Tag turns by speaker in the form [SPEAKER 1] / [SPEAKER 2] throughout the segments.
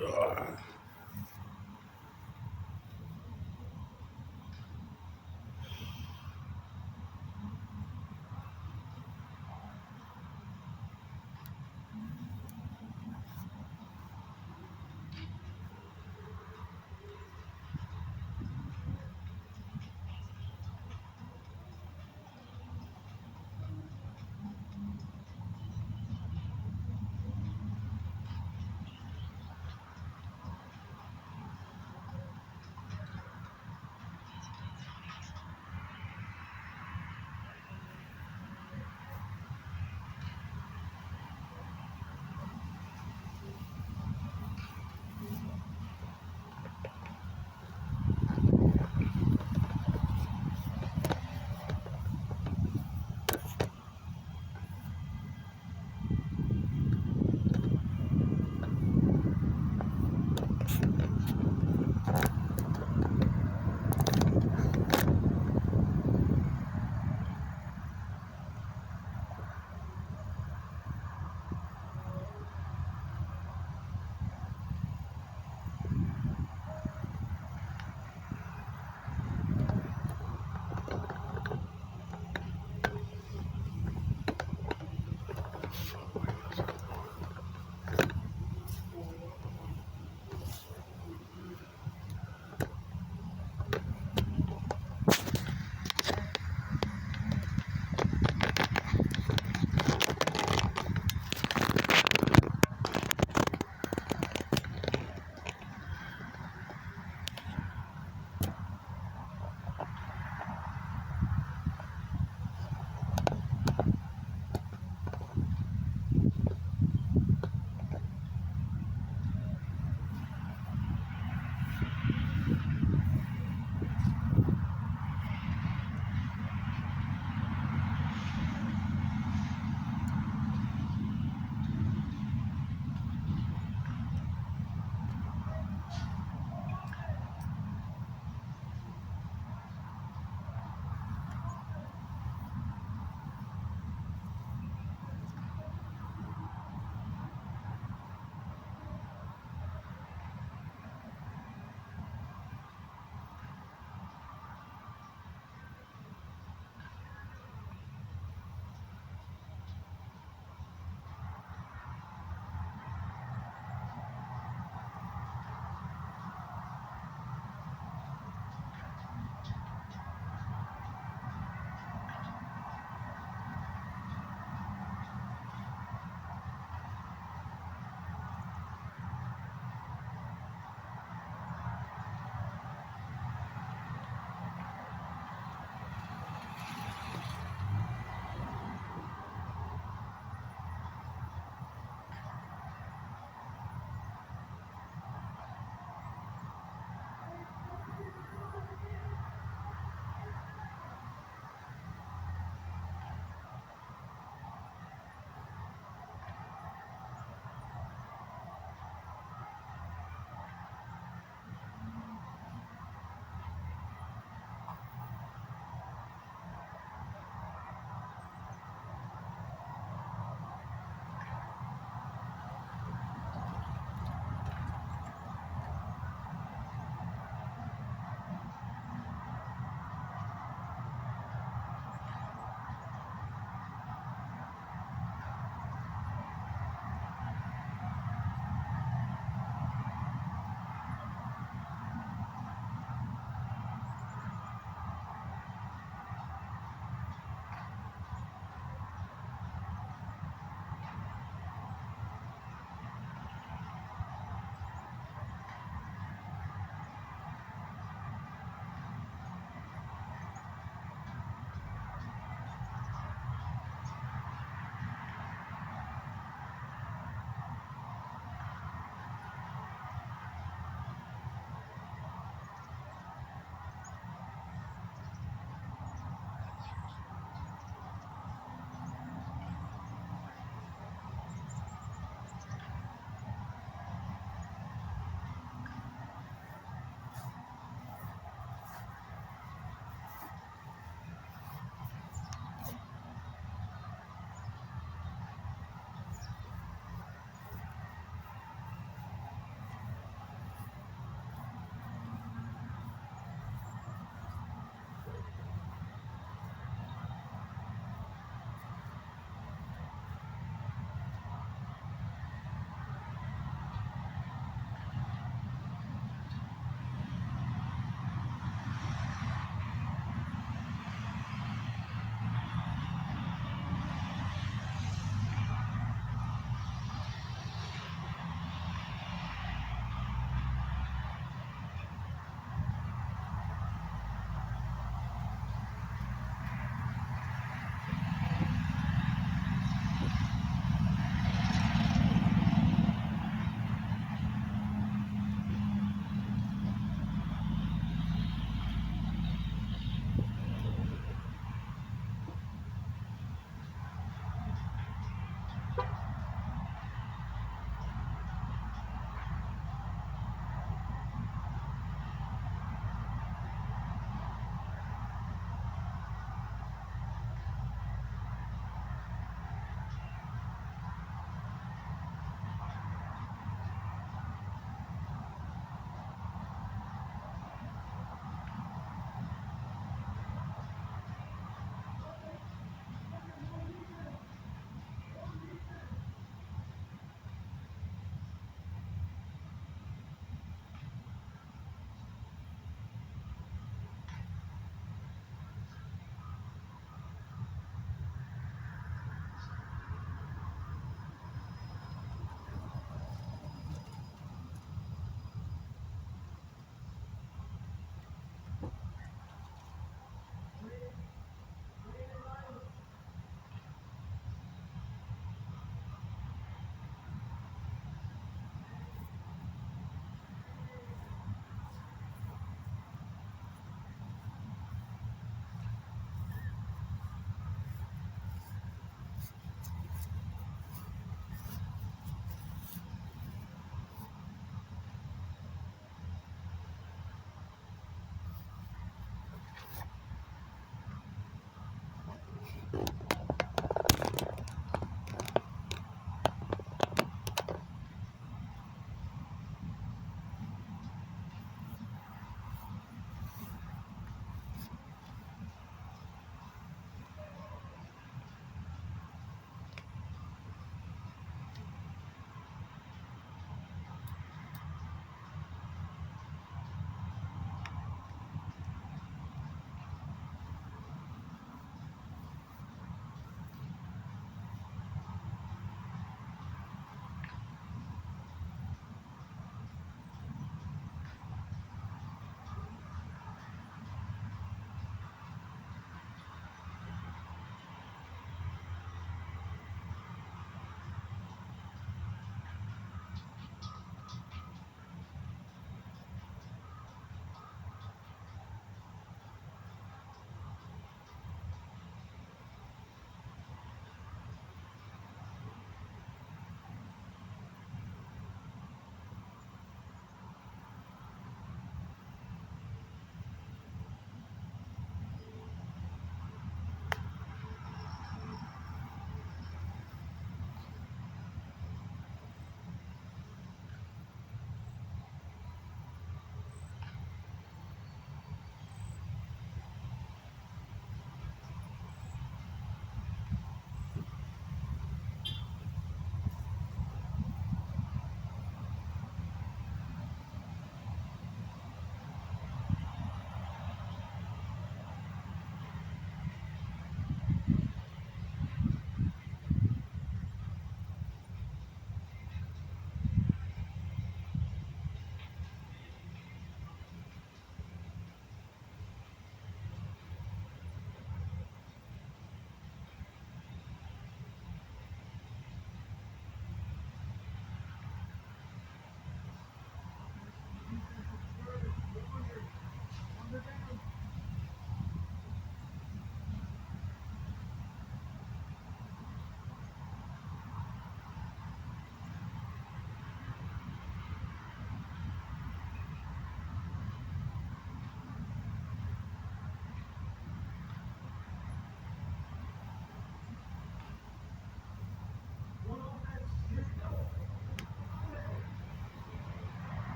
[SPEAKER 1] Ugh.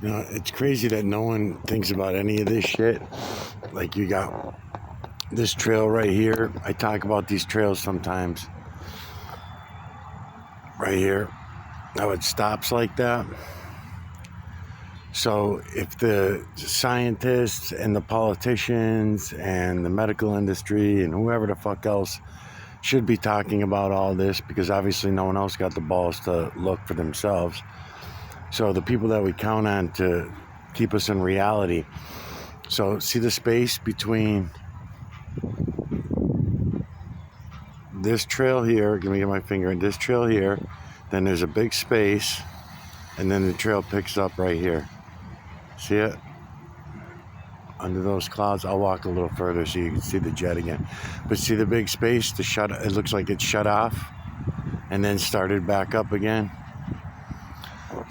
[SPEAKER 1] You know, it's crazy that no one thinks about any of this shit. Like, you got this trail right here. I talk about these trails sometimes. Right here. How it stops like that. So if the scientists and the politicians and the medical industry and whoever the fuck else should be talking about all this, because obviously no one else got the balls to look for themselves. So the people that we count on to keep us in reality. So see the space between this trail here, let me get my finger in this trail here, then there's a big space, and then the trail picks up right here. See it? Under those clouds. I'll walk a little further so you can see the jet again. But see the big space, it looks like it shut off and then started back up again.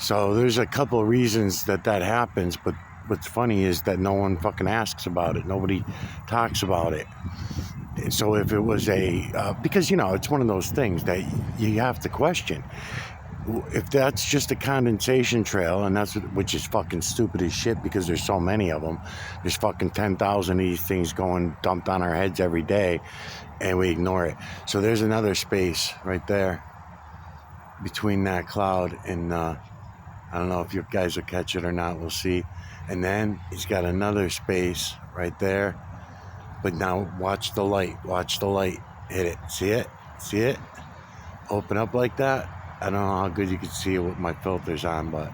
[SPEAKER 1] So there's a couple of reasons that happens, but what's funny is that no one fucking asks about it. Nobody talks about it. So if it was because, you know, it's one of those things that you have to question. If that's just a condensation trail, and which is fucking stupid as shit because there's so many of them. There's fucking 10,000 of these things going dumped on our heads every day, and we ignore it. So there's another space right there between that cloud and I don't know if you guys will catch it or not. We'll see. And then he's got another space right there. But now watch the light. Watch the light. Hit it. See it? See it? Open up like that. I don't know how good you can see it with my filters on, but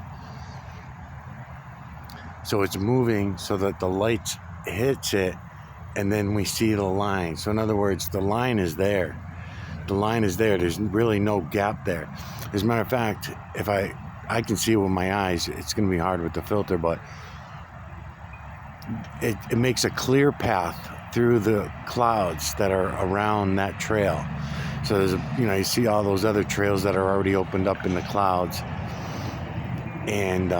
[SPEAKER 1] so it's moving so that the light hits it, and then we see the line. So in other words, the line is there. The line is there. There's really no gap there. As a matter of fact, if I can see it with my eyes, it's going to be hard with the filter, but it makes a clear path through the clouds that are around that trail. So there's you see all those other trails that are already opened up in the clouds, and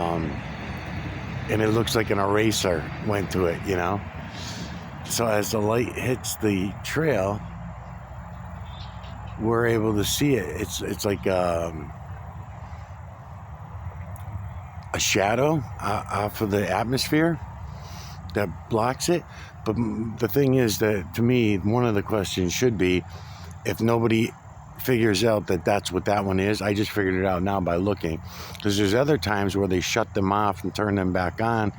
[SPEAKER 1] it looks like an eraser went to it, you know. So as the light hits the trail, we're able to see it. It's like a shadow off of the atmosphere that blocks it. But the thing is that, to me, one of the questions should be, if nobody figures out that that's what that one is. I just figured it out now by looking, because there's other times where they shut them off and turn them back on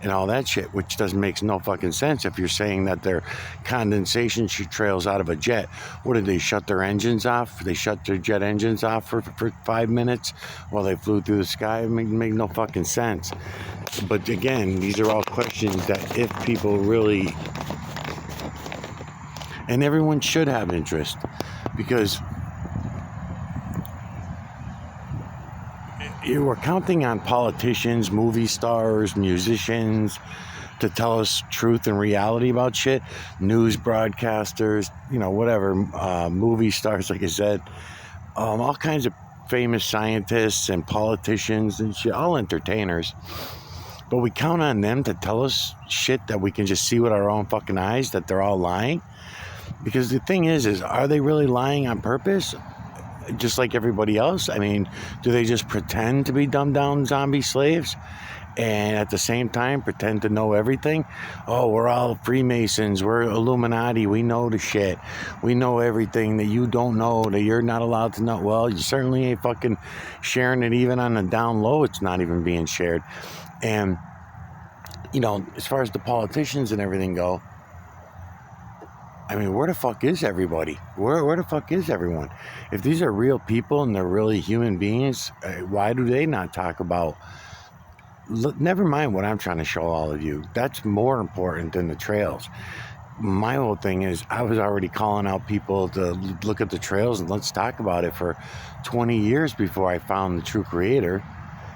[SPEAKER 1] and all that shit, which doesn't make no fucking sense if you're saying that they're condensation trails out of a jet. What did they shut their engines off? They shut their jet engines off for 5 minutes while they flew through the sky? It make no fucking sense. But again, these are all questions that if people really, and everyone should have interest, because you were counting on politicians, movie stars, musicians to tell us truth and reality about shit. News broadcasters, whatever, movie stars, like I said, all kinds of famous scientists and politicians and shit, all entertainers. But we count on them to tell us shit that we can just see with our own fucking eyes, that they're all lying. Because the thing is are they really lying on purpose? Just like everybody else? I mean, do they just pretend to be dumbed down zombie slaves and at the same time pretend to know everything? Oh, we're all Freemasons, we're Illuminati, we know the shit, we know everything that you don't know, that you're not allowed to know. Well, you certainly ain't fucking sharing it. Even on the down low, it's not even being shared. And as far as the politicians and everything go, I mean, where the fuck is everybody? Where the fuck is everyone? If these are real people and they're really human beings, why do they not talk about? Never mind what I'm trying to show all of you. That's more important than the trails. My whole thing is I was already calling out people to look at the trails and let's talk about it for 20 years before I found the true creator.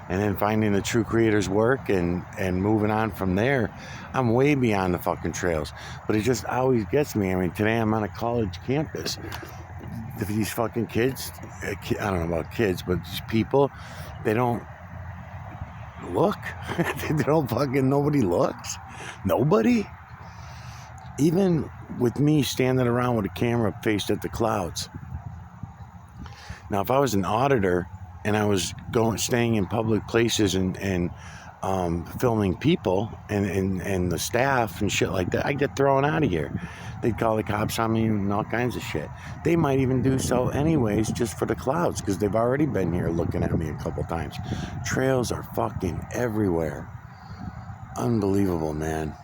[SPEAKER 1] And then finding the true creator's work and moving on from there. I'm way beyond the fucking trails. But it just always gets me. I mean, today I'm on a college campus. These fucking kids, I don't know about kids, but these people, they don't look. They don't fucking, nobody looks. Nobody. Even with me standing around with a camera faced at the clouds. Now, if I was an auditor, and I was staying in public places and filming people and the staff and shit like that, I'd get thrown out of here. They'd call the cops on me and all kinds of shit. They might even do so anyways, just for the clouds, because they've already been here looking at me a couple times. Trails are fucking everywhere. Unbelievable, man.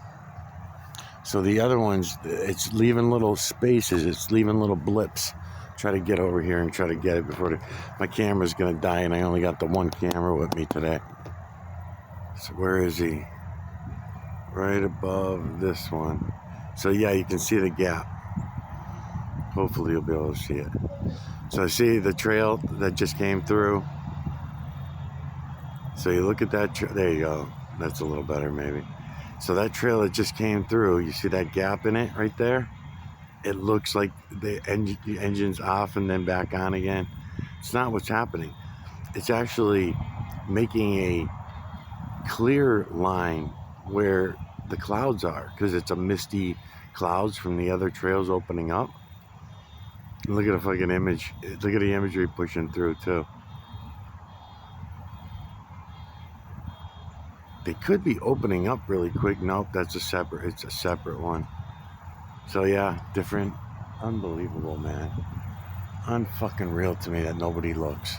[SPEAKER 1] So the other ones, it's leaving little spaces, it's leaving little blips. Try to get over here and try to get it before my camera's gonna die, and I only got the one camera with me today. So where is he? Right above this one. So yeah, you can see the gap. Hopefully you'll be able to see it. So I see the trail that just came through. So you look at that, there you go. That's a little better maybe. So that trail that just came through, you see that gap in it right there? It looks like the engine's off and then back on again. It's not what's happening. It's actually making a clear line where the clouds are, because it's a misty clouds from the other trails opening up. Look at the fucking image. Look at the imagery pushing through too. They could be opening up really quick. Nope, it's a separate one. So yeah, different. Unbelievable, man. Unfucking real to me that nobody looks.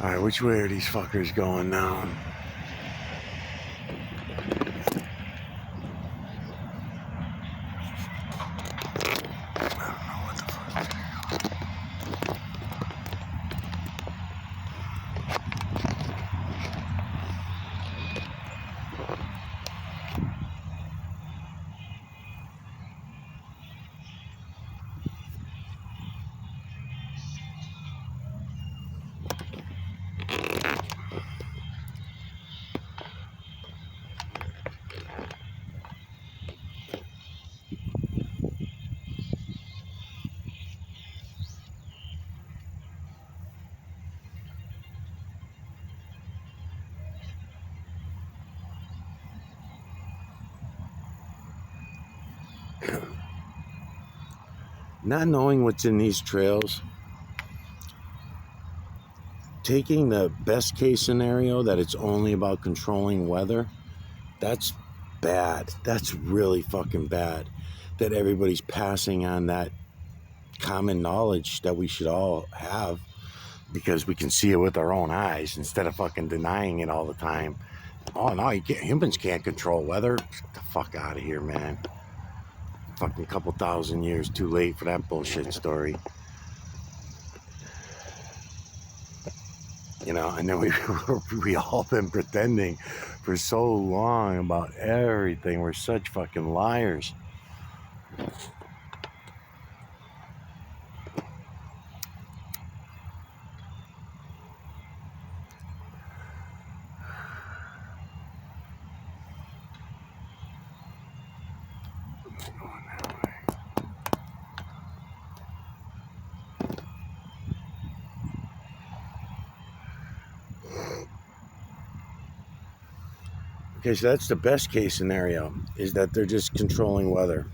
[SPEAKER 1] Alright, which way are these fuckers going now? Not knowing what's in these trails, taking the best case scenario that it's only about controlling weather, that's bad. That's really fucking bad. that everybody's passing on that common knowledge that we should all have, because we can see it with our own eyes instead of fucking denying it all the time. Oh no, humans can't control weather. Get the fuck out of here, man. Fucking couple thousand years too late for that bullshit story. You know, and then we all been pretending for so long about everything. We're such fucking liars. Okay, so that's the best case scenario, is that they're just controlling weather.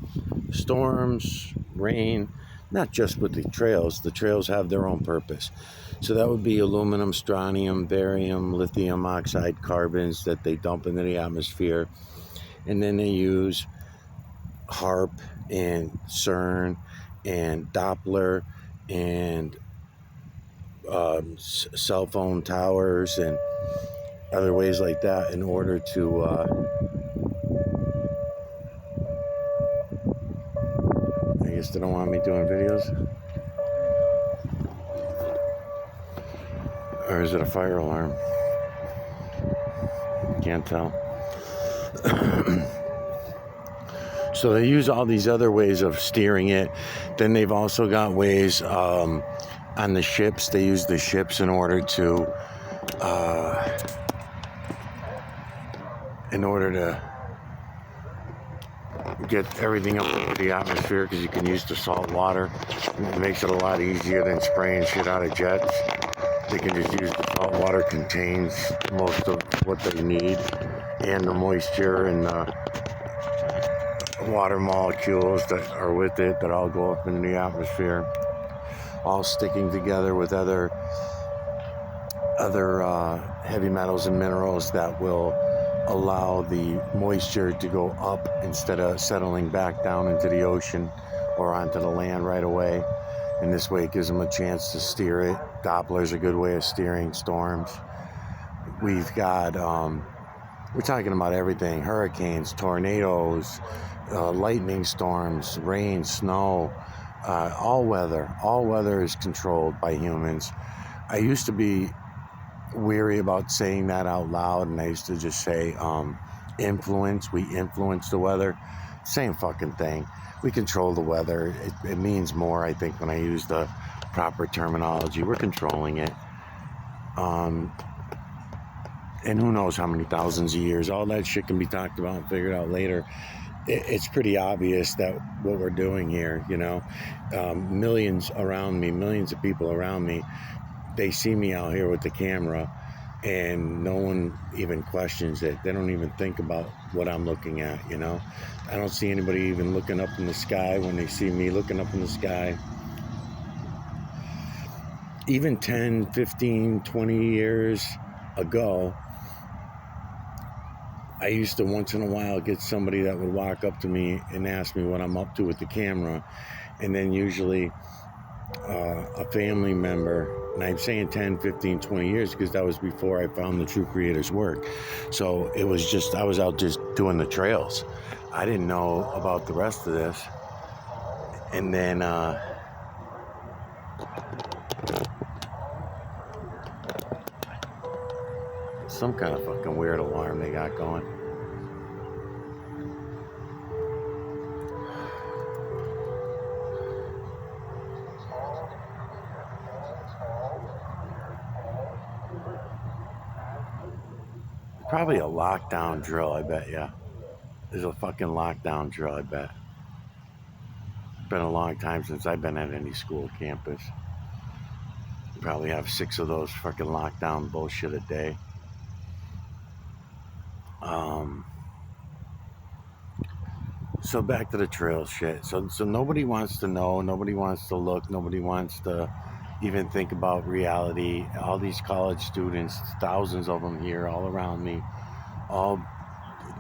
[SPEAKER 1] Storms, rain, not just with the trails. The trails have their own purpose. So that would be aluminum, strontium, barium, lithium oxide carbons that they dump into the atmosphere. And then they use HAARP and CERN and Doppler and cell phone towers and other ways like that in order to I guess they don't want me doing videos. Or is it a fire alarm? Can't tell. So they use all these other ways of steering it. Then they've also got ways on the ships. They use the ships in order to get everything up into the atmosphere, because you can use the salt water. It makes it a lot easier than spraying shit out of jets. They can just use the salt water, contains most of what they need, and the moisture and the water molecules that are with it that all go up into the atmosphere, all sticking together with other heavy metals and minerals that will allow the moisture to go up instead of settling back down into the ocean or onto the land right away. And this way it gives them a chance to steer it. Doppler's a good way of steering storms. We've got, we're talking about everything: hurricanes, tornadoes, lightning storms, rain, snow, all weather. All weather is controlled by humans. I used to be weary about saying that out loud, and I used to just say influence. We influence the weather. Same fucking thing. We control the weather. It means more, I think, when I use the proper terminology. We're controlling it. And who knows how many thousands of years. All that shit can be talked about and figured out later. It's pretty obvious that what we're doing here, you know, millions around me, millions of people around me, they see me out here with the camera, and no one even questions it. They don't even think about what I'm looking at, you know. I don't see anybody even looking up in the sky when they see me looking up in the sky. Even 10, 15, 20 years ago, I used to once in a while get somebody that would walk up to me and ask me what I'm up to with the camera. And then usually a family member, and I'm saying 10, 15, 20 years because that was before I found the True Creator's work. So it was just, I was out just doing the trails. I didn't know about the rest of this. And then some kind of fucking weird alarm they got going. Probably a lockdown drill, I bet, yeah. There's a fucking lockdown drill, I bet. It's been a long time since I've been at any school campus. Probably have 6 of those fucking lockdown bullshit a day. So back to the trail shit. So nobody wants to know, nobody wants to look, nobody wants to even think about reality. All these college students, thousands of them here all around me, all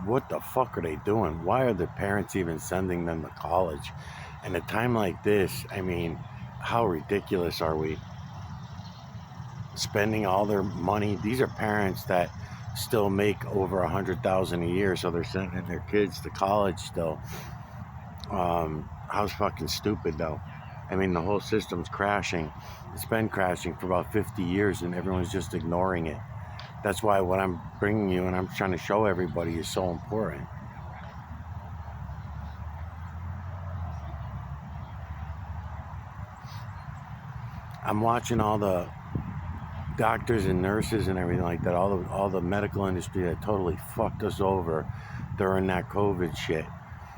[SPEAKER 1] what the fuck are they doing? Why are the parents even sending them to college? And a time like this, I mean, how ridiculous are we? Spending all their money. These are parents that still make over $100,000 a year, so they're sending their kids to college still. How's fucking stupid though? I mean, the whole system's crashing. It's been crashing for about 50 years, and everyone's just ignoring it. That's why what I'm bringing you and I'm trying to show everybody is so important. I'm watching all the doctors and nurses and everything like that, all the medical industry that totally fucked us over during that COVID shit.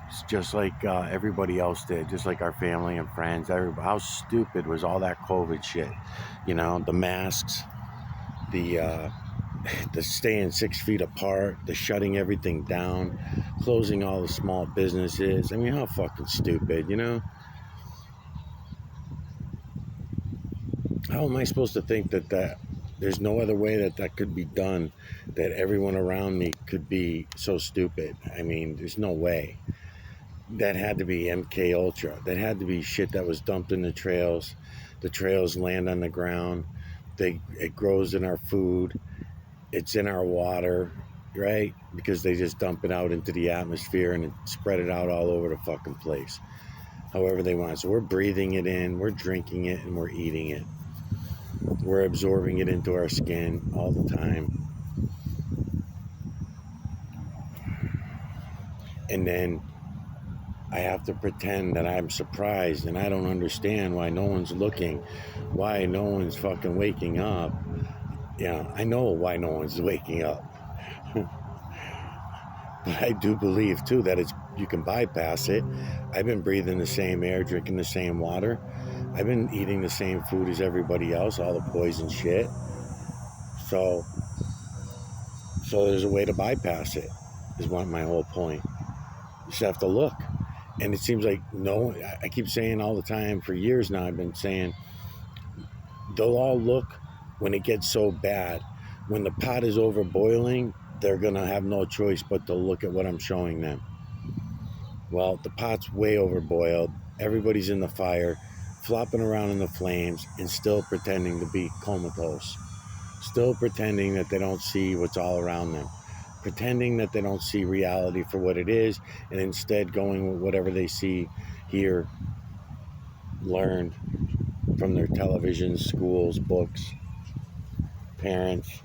[SPEAKER 1] It's just like everybody else did, just like our family and friends. How stupid was all that COVID shit? You know, the masks, the staying 6 feet apart, the shutting everything down, closing all the small businesses. I mean, how fucking stupid, you know? How am I supposed to think that there's no other way that could be done, that everyone around me could be so stupid? I mean, there's no way. That had to be MK Ultra. That had to be shit that was dumped in the trails. The trails land on the ground. It grows in our food. It's in our water, right? Because they just dump it out into the atmosphere and spread it out all over the fucking place, however they want. So we're breathing it in, we're drinking it, and we're eating it. We're absorbing it into our skin all the time. And then I have to pretend that I'm surprised and I don't understand why no one's looking, why no one's fucking waking up. Yeah, I know why no one's waking up. But I do believe too that you can bypass it. I've been breathing the same air, drinking the same water. I've been eating the same food as everybody else, all the poison shit. So there's a way to bypass it, is what my whole point. You just have to look. And it seems like I keep saying all the time, for years now, I've been saying, they'll all look when it gets so bad. When the pot is over boiling, they're going to have no choice but to look at what I'm showing them. Well, the pot's way over boiled. Everybody's in the fire, flopping around in the flames, and still pretending to be comatose. Still pretending that they don't see what's all around them. Pretending that they don't see reality for what it is, and instead going with whatever they see, hear, learn from their television, schools, books, parents.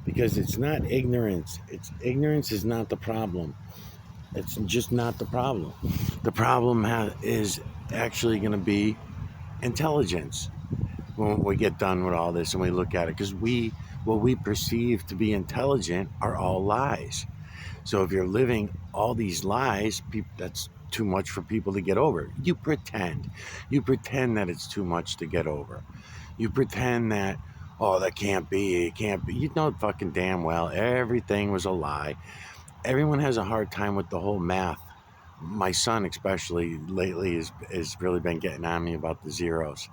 [SPEAKER 1] Because it's not ignorance. Ignorance is not the problem. It's just not the problem. The problem is actually going to be intelligence when we get done with all this and we look at it. Because what we perceive to be intelligent are all lies. So if you're living all these lies, that's too much for people to get over. You pretend that it's too much to get over. You pretend that, oh, that can't be, it can't be. You know fucking damn well everything was a lie. Everyone has a hard time with the whole math. My son especially lately has really been getting on me about the zeros.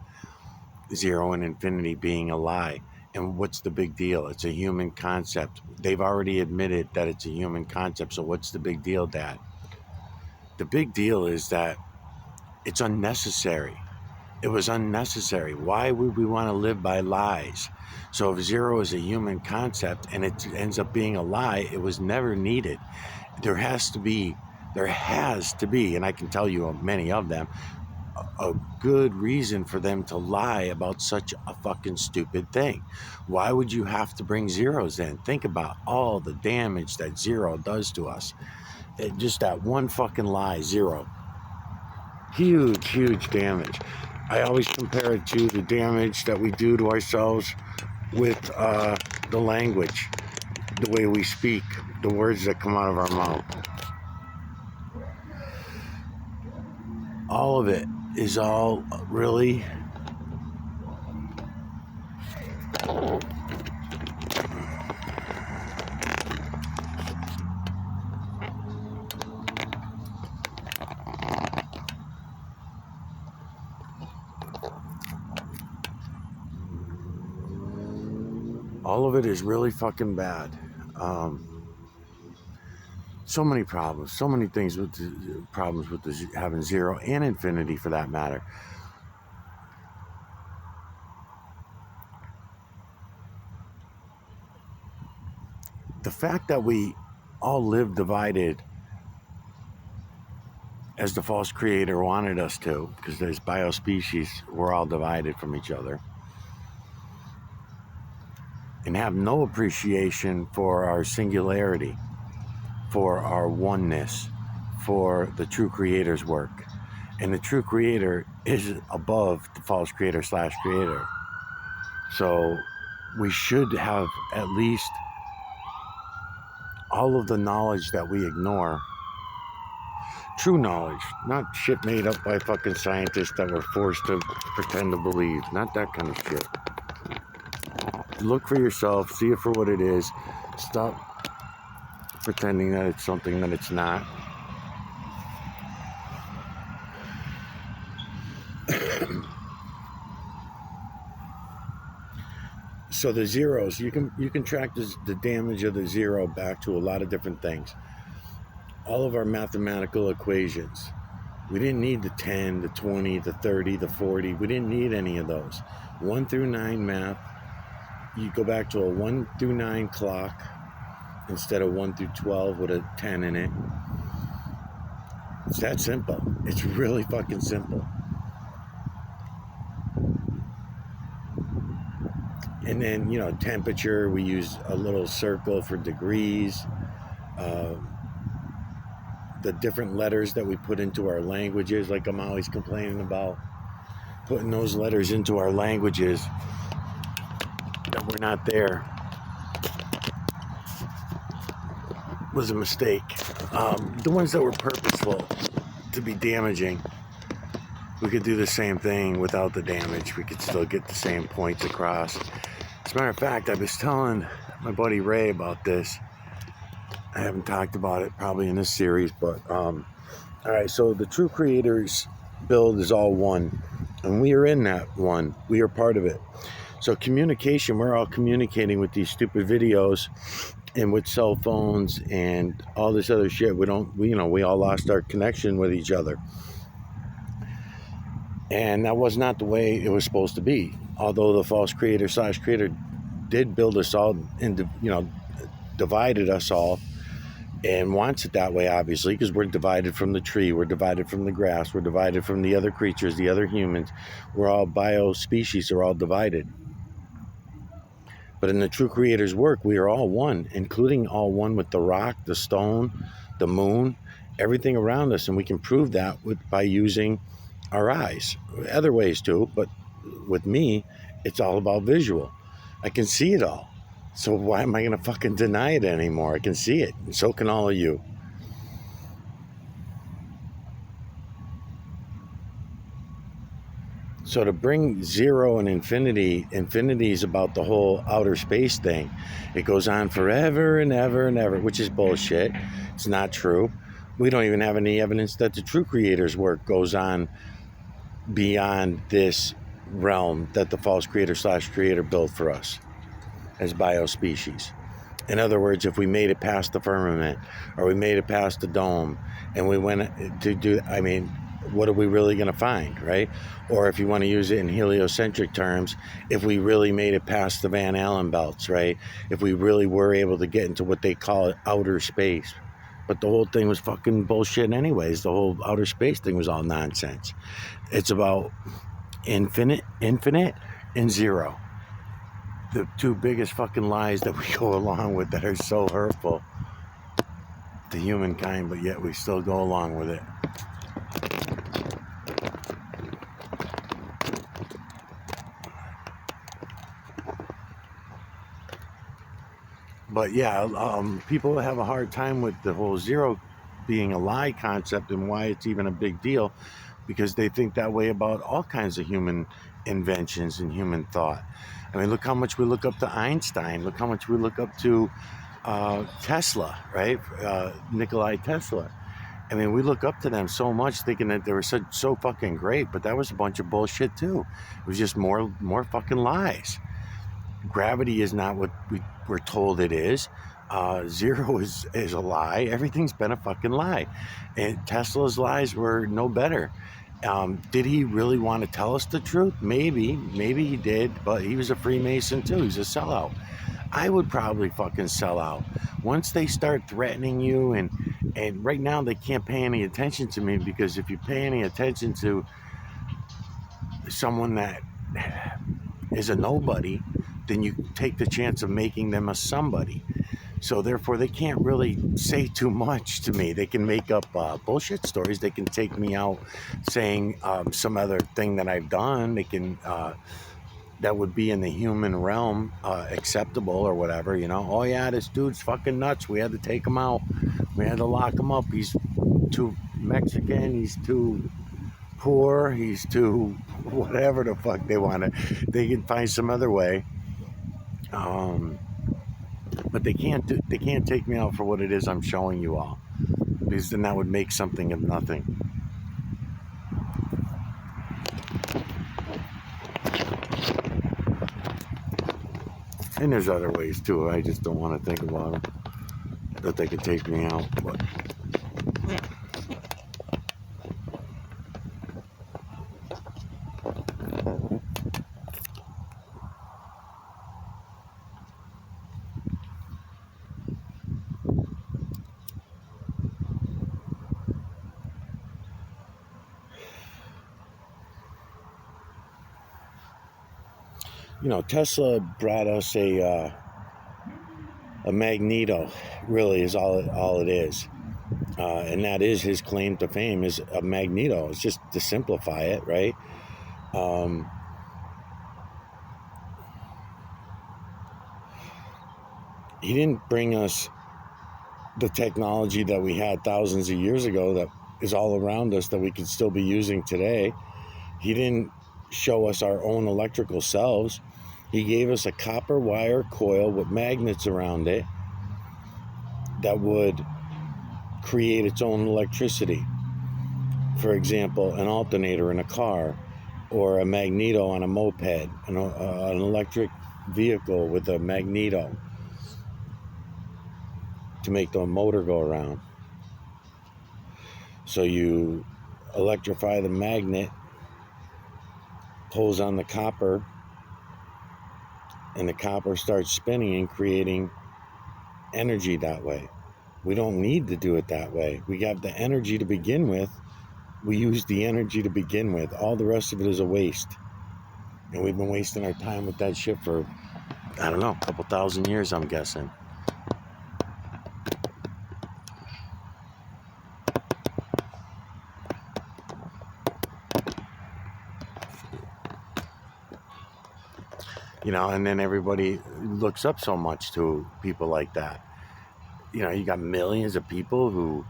[SPEAKER 1] Zero and infinity being a lie. And what's the big deal? It's a human concept. They've already admitted that it's a human concept, so what's the big deal, Dad? The big deal is that it's unnecessary. It was unnecessary. Why would we want to live by lies? So if zero is a human concept and it ends up being a lie, it was never needed. There has to be, and I can tell you many of them, a good reason for them to lie about such a fucking stupid thing. Why would you have to bring zeros in? Think about all the damage that zero does to us. Just that one fucking lie, zero. Huge damage. I always compare it to the damage that we do to ourselves with the language, the way we speak, the words that come out of our mouth. All of it is all really All of it is really fucking bad. So many problems, so many things with the problems with having zero and infinity for that matter. The fact that we all live divided as the false creator wanted us to, because there's biospecies, we're all divided from each other, and have no appreciation for our singularity, for our oneness, for the true creator's work. And the true creator is above the false creator / creator. So we should have at least all of the knowledge that we ignore. True knowledge, not shit made up by fucking scientists that we're forced to pretend to believe. Not that kind of shit. Look for yourself, see it for what it is. Stop pretending that it's something that it's not. So the zeros, you can track the damage of the zero back to a lot of different things. All of our mathematical equations. We didn't need the 10, the 20, the 30, the 40. We didn't need any of those. 1 through 9 math, you go back to a 1 through 9 clock instead of 1 through 12 with a 10 in it. It's that simple. It's really fucking simple. And then, temperature, we use a little circle for degrees. The different letters that we put into our languages, like I'm always complaining about, putting those letters into our languages that were not there was a mistake. The ones that were purposeful to be damaging, we could do the same thing without the damage. We could still get the same points across. As a matter of fact, I was telling my buddy Ray about this. I haven't talked about it probably in this series, but all right, so the true creator's build is all one, and we are in that one. We are part of it. So communication, we're all communicating with these stupid videos and with cell phones and all this other shit. We all lost our connection with each other. And that was not the way it was supposed to be. Although the false creator / creator did build us all into, divided us all, and wants it that way, obviously, because we're divided from the tree, we're divided from the grass, we're divided from the other creatures, the other humans. We're all biospecies, are all divided. But in the true creator's work, we are all one, including all one with the rock, the stone, the moon, everything around us. And we can prove that by using our eyes. Other ways too, but with me, it's all about visual. I can see it all. So why am I going to fucking deny it anymore? I can see it, and so can all of you. So to bring zero and infinity is about the whole outer space thing. It goes on forever and ever and ever, which is bullshit. It's not true. We don't even have any evidence that the true creator's work goes on beyond this realm that the false creator / creator built for us as biospecies. In other words, if we made it past the firmament, or we made it past the dome, and we went to do, what are we really going to find, right? Or if you want to use it in heliocentric terms, if we really made it past the Van Allen belts, right? If we really were able to get into what they call outer space. But the whole thing was fucking bullshit anyways. The whole outer space thing was all nonsense. It's about infinite, and zero. The two biggest fucking lies that we go along with that are so hurtful to humankind, but yet we still go along with it. But yeah, people have a hard time with the whole zero being a lie concept and why it's even a big deal, because they think that way about all kinds of human inventions and human thought. Look how much we look up to Einstein. Look how much we look up to Tesla, right? Nikola Tesla. We look up to them so much, thinking that they were so fucking great, but that was a bunch of bullshit too. It was just more fucking lies. Gravity is not what we're told it is. Zero is a lie. Everything's been a fucking lie. And Tesla's lies were no better. Did he really want to tell us the truth? Maybe he did, but he was a Freemason too. He's a sellout. I would probably fucking sell out. Once they start threatening you, and right now they can't pay any attention to me, because if you pay any attention to someone that is a nobody, then you take the chance of making them a somebody. So therefore, they can't really say too much to me. They can make up bullshit stories. They can take me out saying some other thing that I've done. They can that would be in the human realm acceptable or whatever. You know, oh yeah, this dude's fucking nuts. We had to take him out. We had to lock him up. He's too Mexican. He's too poor. He's too whatever the fuck they want to. They can find some other way. But they can't take me out for what it is I'm showing you all, because then that would make something of nothing. And there's other ways too. I just don't want to think about them, that they could take me out. But you know, Tesla brought us a magneto. Really, is all it is, and that is his claim to fame, is a magneto. It's just to simplify it, right? He didn't bring us the technology that we had thousands of years ago that is all around us that we could still be using today. He didn't show us our own electrical selves. He gave us a copper wire coil with magnets around it that would create its own electricity. For example, an alternator in a car, or a magneto on a moped, an electric vehicle with a magneto to make the motor go around. So you electrify the magnet, pulls on the copper, and the copper starts spinning and creating energy that way. We don't need to do it that way. We got the energy to begin with. We use the energy to begin with. All the rest of it is a waste. And we've been wasting our time with that shit for, I don't know, a couple thousand years, I'm guessing. You know, and then everybody looks up so much to people like that. You know, you got millions of people who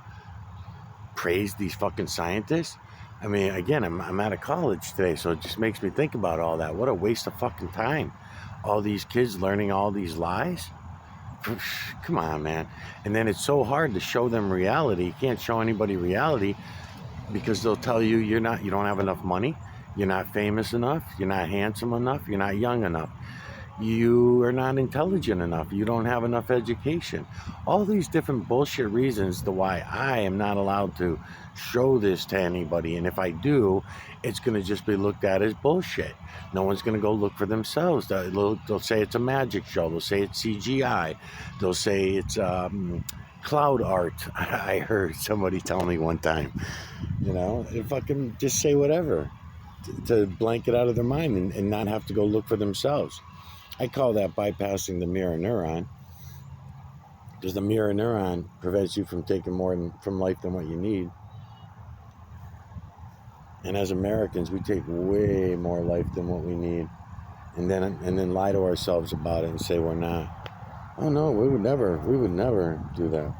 [SPEAKER 1] praise these fucking scientists. I mean, again, I'm out of college today, so it just makes me think about all that. What a waste of fucking time. All these kids learning all these lies. Come on, man. And then it's so hard to show them reality. You can't show anybody reality, because they'll tell you you don't have enough money, you're not famous enough, you're not handsome enough, you're not young enough, you are not intelligent enough, you don't have enough education. All these different bullshit reasons to why I am not allowed to show this to anybody. And if I do, it's going to just be looked at as bullshit. No one's going to go look for themselves. They'll say it's a magic show. They'll say it's CGI. They'll say it's cloud art. I heard somebody tell me one time, you know, if I can just say whatever to blank it out of their mind and not have to go look for themselves. I call that bypassing the mirror neuron, because the mirror neuron prevents you from taking more from life than what you need. And as Americans, we take way more life than what we need, and then lie to ourselves about it and say we're not. Oh no, we would never do that.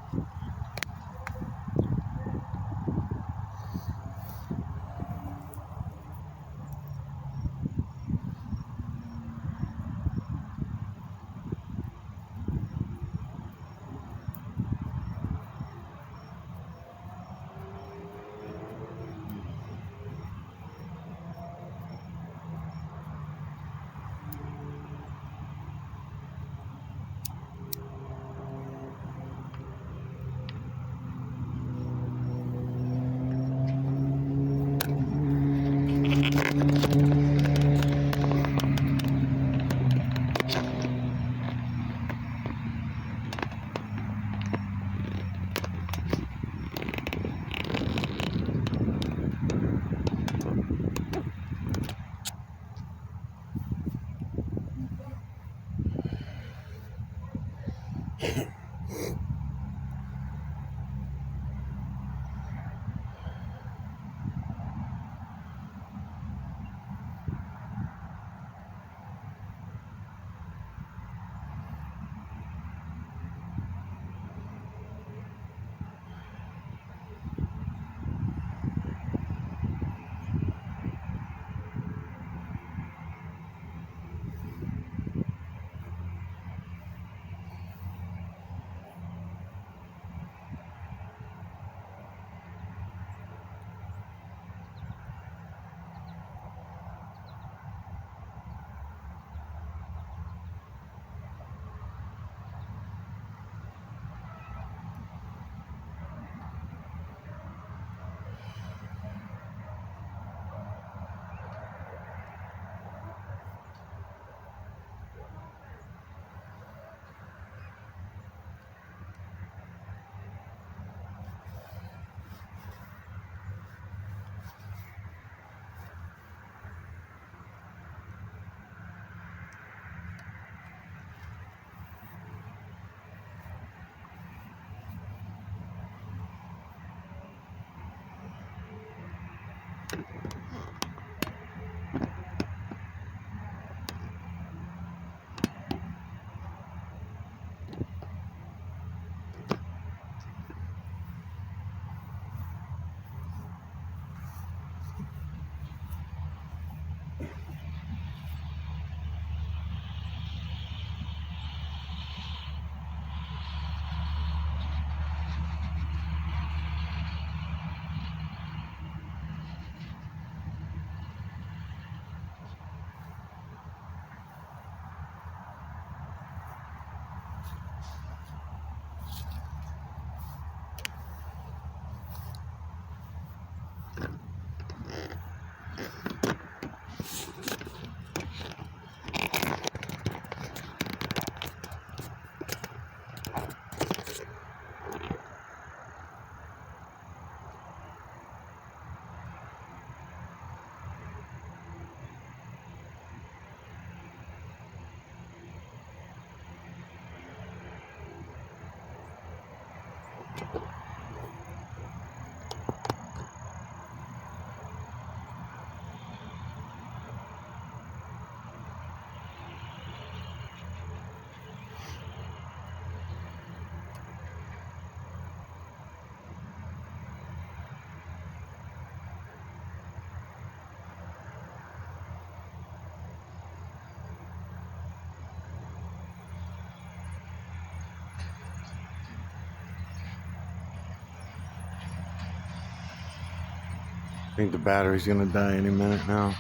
[SPEAKER 1] I think the battery's gonna die any minute now.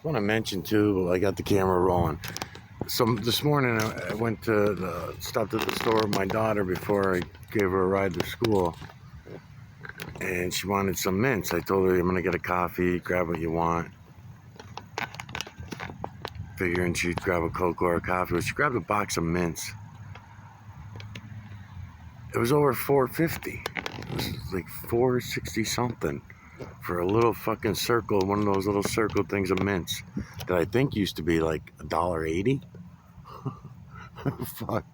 [SPEAKER 1] I want to mention too, I got the camera rolling. So this morning I went to stopped at the store with my daughter before I gave her a ride to school, and she wanted some mints. I told her I'm gonna get a coffee, grab what you want. Figuring she'd grab a Coke or a coffee, but she grabbed a box of mints. It was over $4.50. It was like $4.60 something for a little fucking circle, one of those little circle things of mints that I think used to be like $1.80. Fuck.